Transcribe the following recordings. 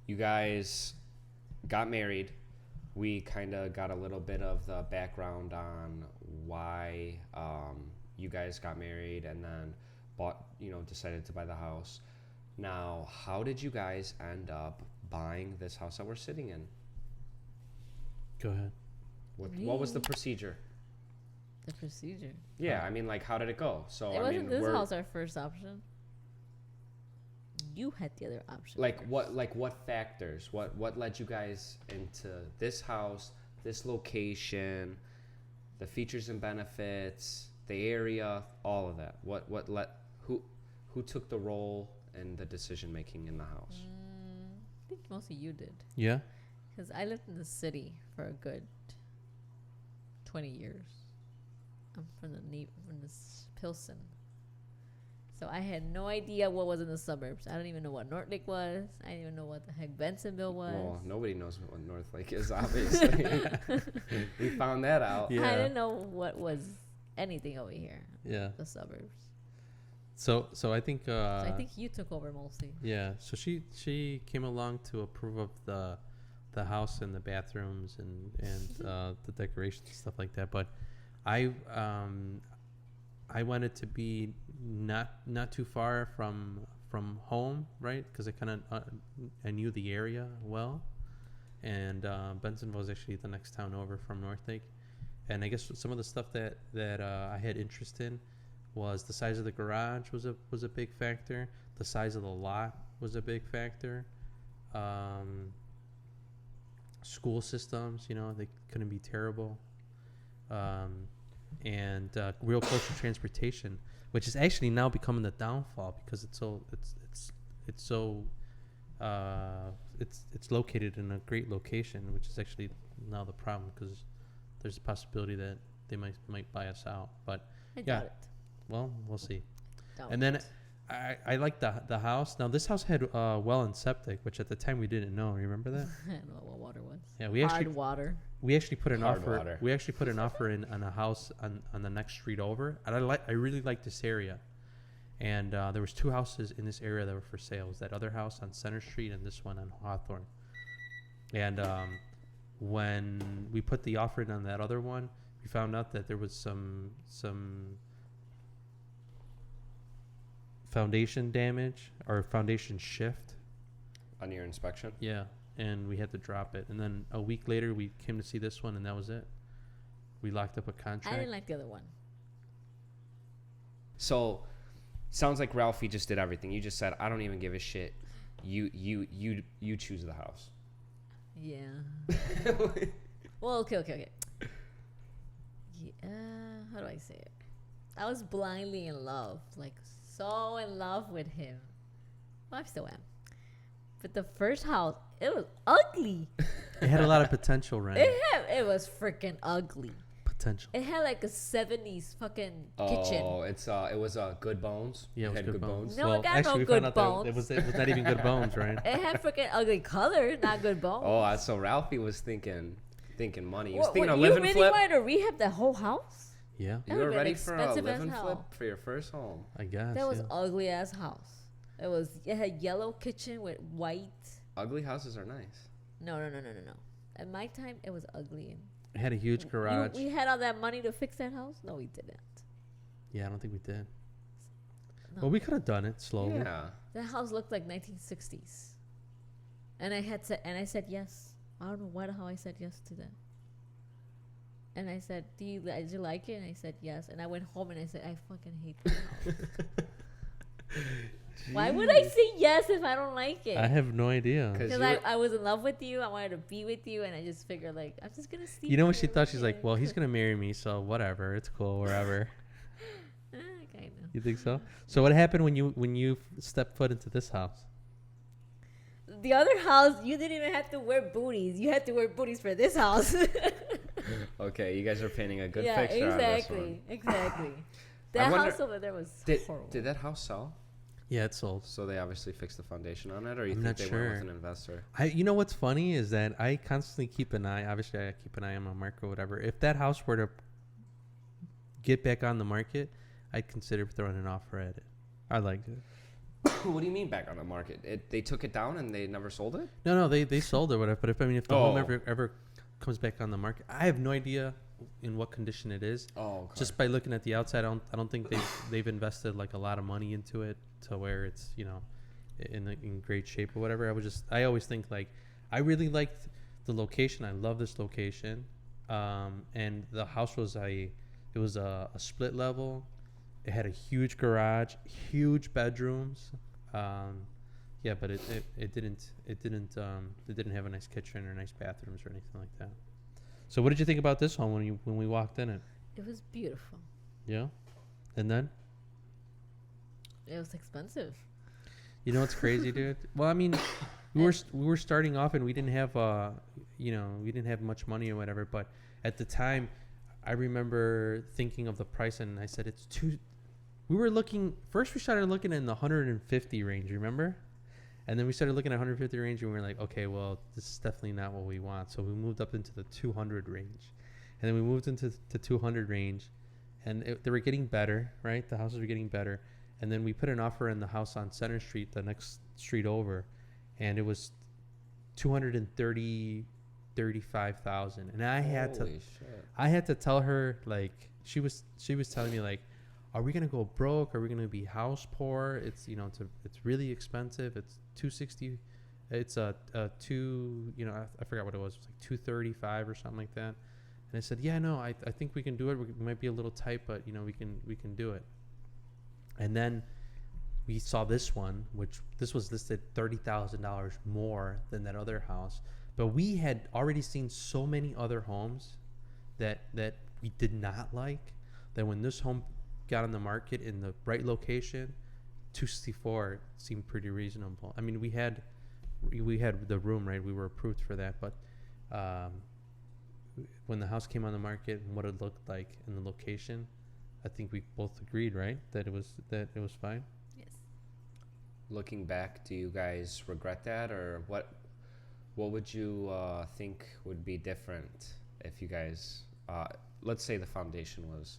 you guys got married. We kind of got a little bit of the background on why you guys got married and then decided to buy the house. Now, how did you guys end up buying this house that we're sitting in? Go ahead. What was the procedure? The procedure. Yeah, I mean, like, how did it go? So It wasn't this house our first option. You had the other option. What factors? What led you guys into this house, this location, the features and benefits, the area, all of that? Who took the role in the decision making in the house? I think mostly you did. Yeah. Because I lived in the city for a good 20 years. I'm from this Pilsen. So I had no idea what was in the suburbs. I don't even know what North Lake was. I didn't even know what the heck Bensonville was. Well, nobody knows what North Lake is, obviously. We found that out. Yeah. I didn't know what was anything over here. Yeah. The suburbs. So I think. So I think you took over mostly. Yeah. So she came along to approve of the house and the bathrooms and the decorations and stuff like that. But I wanted to be not too far from home, right? Because I knew the area well, and Bensonville was actually the next town over from North Lake, and I guess some of the stuff that I had interest in was the size of the garage was a big factor. The size of the lot was a big factor. School systems, they couldn't be terrible. And real close to transportation, which is actually now becoming the downfall because it's located in a great location, which is actually now the problem because there's a possibility that they might buy us out. But I doubt it. Well, we'll see. Don't. And then I like the house. Now this house had well and septic, which at the time we didn't know. Remember that? I don't know what water was. Yeah, we Hard actually water. we actually put an Hard offer. water. We actually put an offer in on a house on the next street over, and I really like this area. And there was 2 houses in this area that were for sale. It was that other house on Center Street and this one on Hawthorne. And when we put the offer in on that other one, we found out that there was some foundation damage or foundation shift On your inspection? Yeah, and we had to drop it. And then a week later, we came to see this one, and that was it. We locked up a contract. I didn't like the other one. So, sounds like Ralphie just did everything. You just said, I don't even give a shit. You choose the house. Yeah. Well, okay. Yeah, how do I say it? I was blindly in love, like so in love with him. Well, I still am. But the first house, it was ugly. It had a lot of potential, right? It was freaking ugly. Potential. It had like a 70s fucking kitchen. Oh, it was Good Bones. Yeah, it was had Good Bones. No, it got actually, no we Good found out that Bones. it was not even Good Bones, right? It had freaking ugly color, not good bones. Oh, so Ralphie was thinking money. He was thinking What, a live and you flip. really wanted to rehab the whole house? Yeah, You That were would've been ready for a expensive live as and hell. flip for your first home. I guess. That was yeah. ugly ass house. It had yellow kitchen with white. Ugly houses are nice. No. At my time, it was ugly. It had a huge garage. We had all that money to fix that house? No, we didn't. Yeah, I don't think we did. No. Well, we could have done it slowly. Yeah. That house looked like 1960s. And I said yes. I don't know why the hell I said yes to that. And I said, did you like it? And I said yes. And I went home and I said, I fucking hate this house. Why would I say yes if I don't like it? I have no idea. Because Because I was in love with you. I wanted to be with you. And I just figured, like, I'm just going to see. You know what she thought? She's like, well, he's going to marry me, so whatever. It's cool, wherever. Kind of. You think so? So what happened when you stepped foot into this house? The other house, you didn't even have to wear booties. You had to wear booties for this house. Okay, you guys are painting a good yeah, picture on this one. exactly. I That wonder- house over there was horrible. Did that house sell? Yeah, it sold. So they obviously fixed the foundation on it, or you I'm think not they sure. went with an investor? You know what's funny is that I constantly keep an eye. Obviously, I keep an eye on my market or whatever. If that house were to get back on the market, I'd consider throwing an offer at it. I liked it. What do you mean back on the market? They took it down and they never sold it? No, they sold it, whatever. But if the home Oh. ever comes back on the market, I have no idea in what condition it is. Oh, okay. Just by looking at the outside, I don't think they've invested like a lot of money into it to where it's, you know, in great shape or whatever. I always think like I really liked the location. I love this location, and the house was a split level. It had a huge garage, huge bedrooms. Yeah, but it didn't have a nice kitchen or nice bathrooms or anything like that. So what did you think about this home when we walked in it? It was beautiful. Yeah, and then It was expensive. you know what's crazy, dude? Well, I mean, we were starting off and we didn't have we didn't have much money or whatever. But at the time, I remember thinking of the price and I said it's too. We were looking first. We started looking in the 150 range. Remember? And then we started looking at 150 range, and we were like, okay, well, this is definitely not what we want. So we moved up into the 200 range, and then we moved into the 200 range, and they were getting better, right? The houses were getting better, and then we put an offer in the house on Center Street, the next street over, and it was 235,000, and I had to tell her, like, she was telling me, like, are we gonna go broke? Are we gonna be house poor? It's, you know, it's really expensive. It's 260. It's a two. You know, I forgot what it was. It was like 235 or something like that. And I said, yeah, no, I think we can do it. We might be a little tight, but you know, we can do it. And then we saw this one, which this was listed $30,000 more than that other house. But we had already seen so many other homes that we did not like, that when this home got on the market in the right location, 264 seemed pretty reasonable. I mean, we had the room, right? We were approved for that, but when the house came on the market and what it looked like in the location, I think we both agreed, right, that it was fine. Yes. Looking back, do you guys regret that, or what would you think would be different if you guys, let's say the foundation was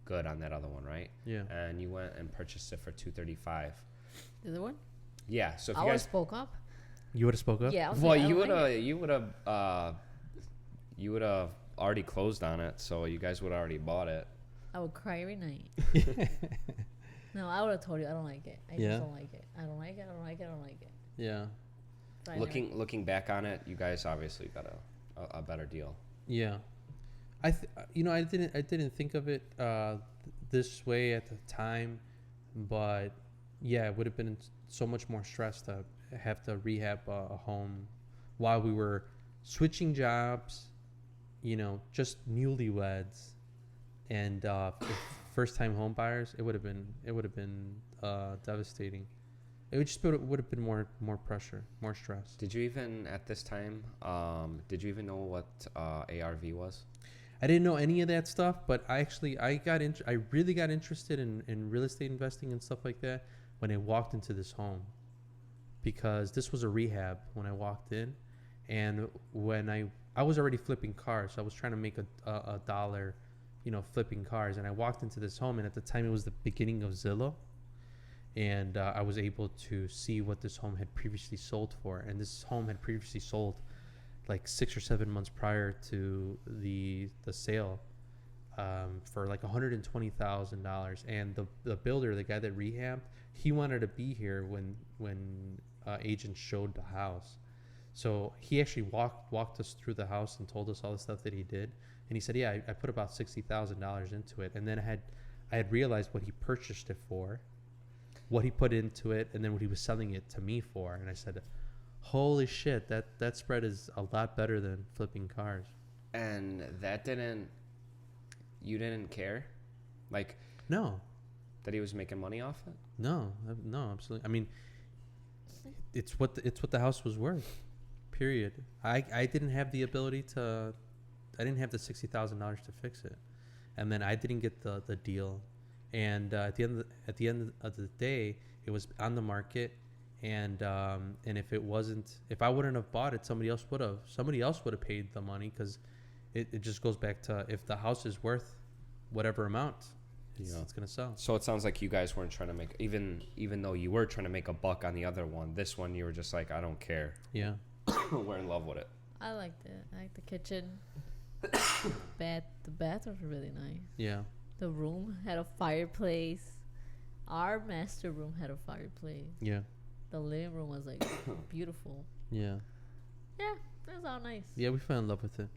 good on that other one, right? Yeah. And you went and purchased it for 235. The other one? Yeah. So if I you would guys, have spoke up. You would have spoke up? Yeah. I was well, like, I you don't would like have, you would have already closed on it, so you guys would have already bought it. I would cry every night. No, I would have told you I don't like it. I Yeah. just don't like it. I don't like it. I don't like it. I don't like it. Yeah. So I never- Looking back on it, you guys obviously got a better deal. Yeah. I didn't think of it this way at the time, but yeah, it would have been so much more stress to have to rehab a home while we were switching jobs, you know, just newlyweds and first time home buyers. It would have been devastating. It would have been more pressure, more stress. Did you even at this time? Did you even know what ARV was? I didn't know any of that stuff, but I really got interested in real estate investing and stuff like that when I walked into this home, because this was a rehab when I walked in, and when I was already flipping cars, so I was trying to make a dollar, you know, flipping cars, and I walked into this home, and at the time it was the beginning of Zillow, and I was able to see what this home had previously sold for, and this home had previously sold like 6 or 7 months prior to the sale for like $120,000, and the builder, the guy that rehabbed, he wanted to be here when agents showed the house. So he actually walked us through the house and told us all the stuff that he did, and he said, yeah, I put about $60,000 into it, and then I had realized what he purchased it for, what he put into it, and then what he was selling it to me for, and I said, holy shit, that spread is a lot better than flipping cars. And you didn't care, like, No, that he was making money off it? no, absolutely. I mean, it's what the house was worth. Period. I didn't have the ability to. I didn't have the $60,000 to fix it, and then I didn't get the deal. And at the end of the day, it was on the market. And if I wouldn't have bought it, somebody else would have paid the money, because it just goes back to, if the house is worth whatever amount, it's gonna sell. So it sounds like you guys weren't trying to make, even though you were trying to make a buck on the other one, this one you were just like, I don't care. Yeah. We're in love with it. I liked it. I liked the kitchen. The bathrooms were really nice. Yeah. The room had a fireplace. Our master room had a fireplace. Yeah. The living room was like beautiful. Yeah. Yeah, it was all nice. Yeah, we fell in love with it.